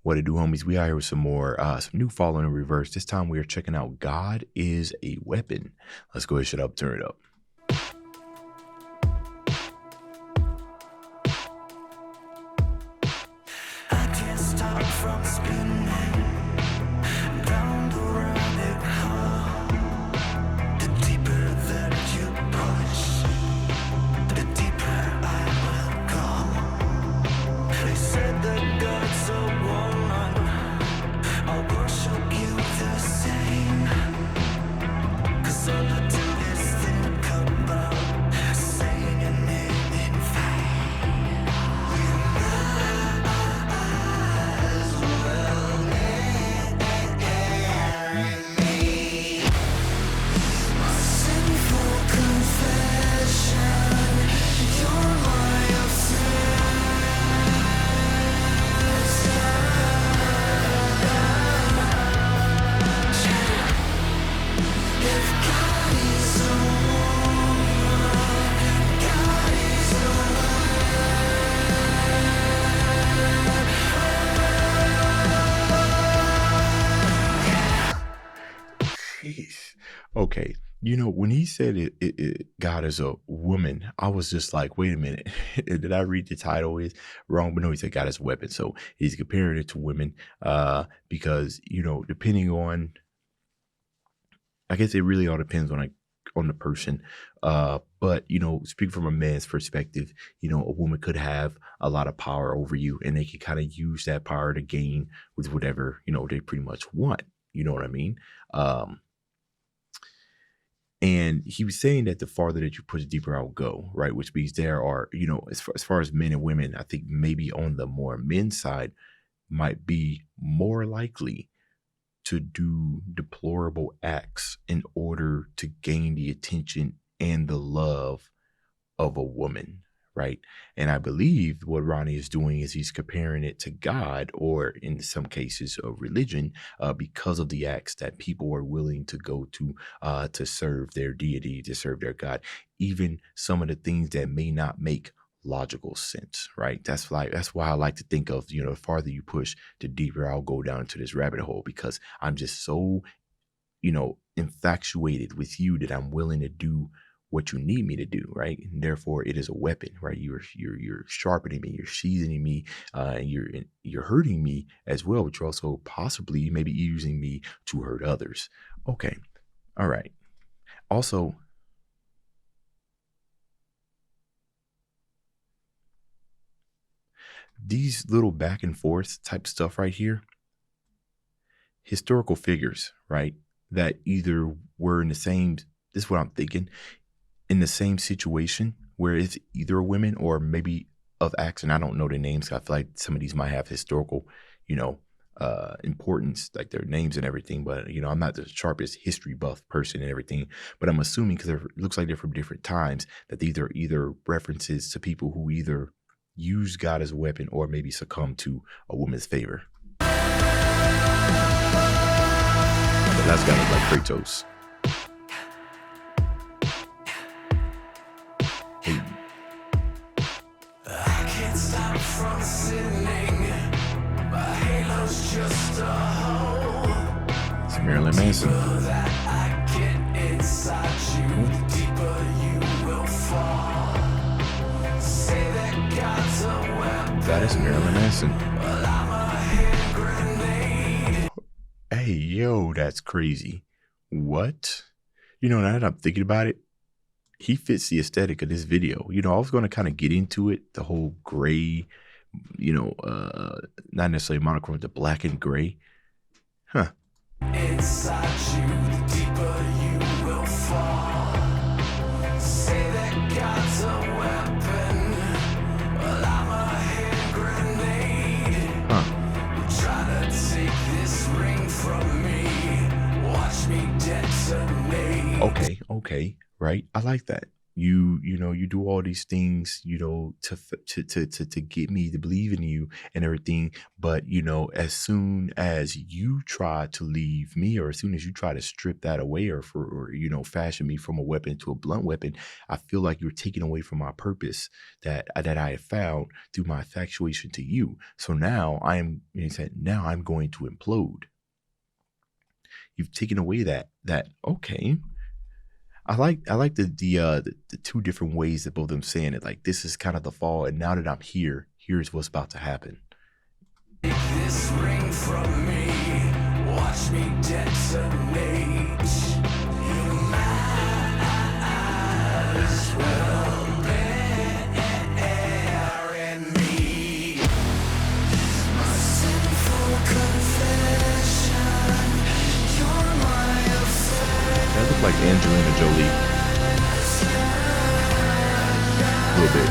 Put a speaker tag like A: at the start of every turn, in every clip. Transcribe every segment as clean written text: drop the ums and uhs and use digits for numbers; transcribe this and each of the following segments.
A: What it do, homies? We are here with some more, some new following in reverse. This time we are checking out God is a Weapon. Let's go ahead, shut up, turn it up.
B: I can't stop from spinning round the rabbit hole. The deeper that you push, the deeper I will go. They said that God's a woman, I'll worship you the same. 'Cause all I do is think about saying your name in vain. Sinful confession, you're my if God is a woman, God is
A: Jeez. Okay. You know, when he said God is a woman, I was just like, wait a minute. Did I read the title is wrong? But no, he said God is a weapon. So he's comparing it to women because, you know, depending on, I guess it really all depends on the person. But, you know, speaking from a man's perspective, you know, a woman could have a lot of power over you and they can kind of use that power to gain with whatever, you know, they pretty much want. You know what I mean? And he was saying that the farther that you push, the deeper I'll go, right? Which means there are, you know, as far as men and women, I think maybe on the more men's side might be more likely to do deplorable acts in order to gain the attention and the love of a woman, right? And I believe what Ronnie is doing is he's comparing it to God, or in some cases of religion, because of the acts that people are willing to go to serve their deity, to serve their God, even some of the things that may not make logical sense, right? That's why I like to think of, you know, the farther you push, the deeper I'll go down into this rabbit hole, because I'm just so, you know, infatuated with you that I'm willing to do what you need me to do, right? And therefore it is a weapon, right? You're sharpening me, you're seasoning me, and you're hurting me as well, but you're also possibly maybe using me to hurt others. Okay. All right. Also, these little back and forth type stuff right here, historical figures, right? That either were in the same, this is what I'm thinking, in the same situation where it's either a women or maybe of acts, and I don't know their names. I feel like some of these might have historical, you know, importance, like their names and everything. But, you know, I'm not the sharpest history buff person and everything, but I'm assuming because it looks like they're from different times that these are either references to people who either use God as a weapon or maybe succumb to a woman's favor. But that's got to look like Kratos. Hey.
B: I can't stop from sinning. My halo's just a hole.
A: It's Marilyn Manson.
B: Deeper that I get inside you, the deeper you will fall. Say that God's a weapon.
A: That is Marilyn Manson.
B: Well, I'm a hand grenade.
A: Hey, yo, that's crazy. What? You know, now that I'm thinking about it, he fits the aesthetic of this video. You know, I was going to kind of get into it, the whole gray, you know, not necessarily monochrome, the black and gray. Huh.
B: Inside you, the deeper you will fall. Say that God's a weapon. Well, I'm a hand grenade.
A: Huh.
B: Try to take this ring from me. Watch me detonate.
A: Okay. Right. I like that. you do all these things, to get me to believe in you and everything. But, as soon as you try to leave me, or as soon as you try to strip that away, or fashion me from a weapon to a blunt weapon, I feel like you're taking away from my purpose that I have found through my infatuation to you. So now he said, now I'm going to implode. You've taken away that. Okay. I like the two different ways that both of them saying it. Like, this is kind of the fall, and now that I'm here, here's what's about to happen.
B: Take this ring from me, watch me detonate. You might as well bury me. My sinful confession, you're my affair.
A: That looked like Angelina Jolie a little bit.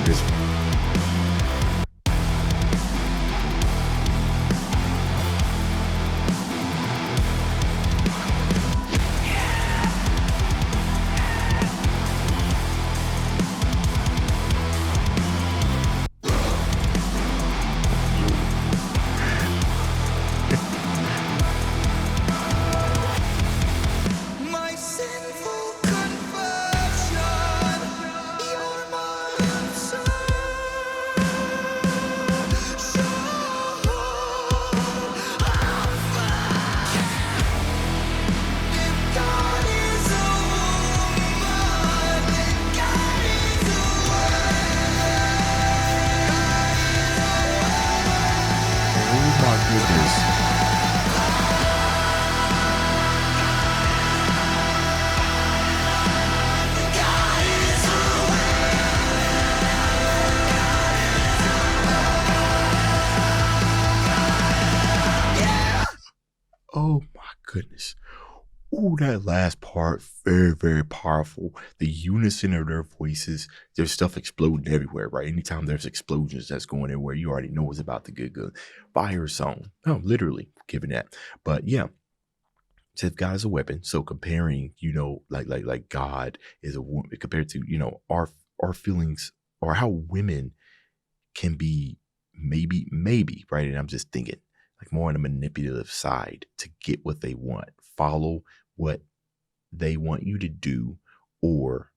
A: This
B: My sinful confession, you're my answer. So if God is a woman, then God is a
A: Oh my goodness. Oh my goodness. Ooh, that last part, very, very powerful. The unison of their voices, there's stuff exploding everywhere, right? Anytime there's explosions that's going everywhere, you already know it's about to get good. Fire zone. No, literally, given that. But yeah, said God is a weapon. So comparing, like God is a woman compared to, our feelings, or how women can be maybe, right? And I'm just thinking like more on the manipulative side to get what they want. Follow what they want you to do, or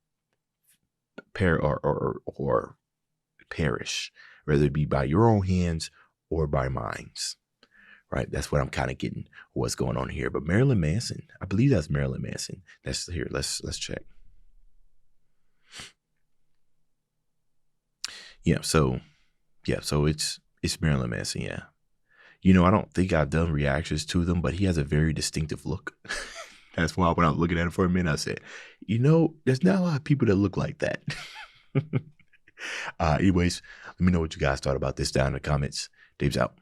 A: or perish, whether it be by your own hands or by mine's. Right? That's what I'm kind of getting what's going on here. But Marilyn Manson, I believe that's Marilyn Manson. That's here. Let's check. So it's Marilyn Manson, yeah. I don't think I've done reactions to them, but he has a very distinctive look. That's why when I was looking at it for a minute, I said, there's not a lot of people that look like that. Anyways, let me know what you guys thought about this down in the comments. Dave's out.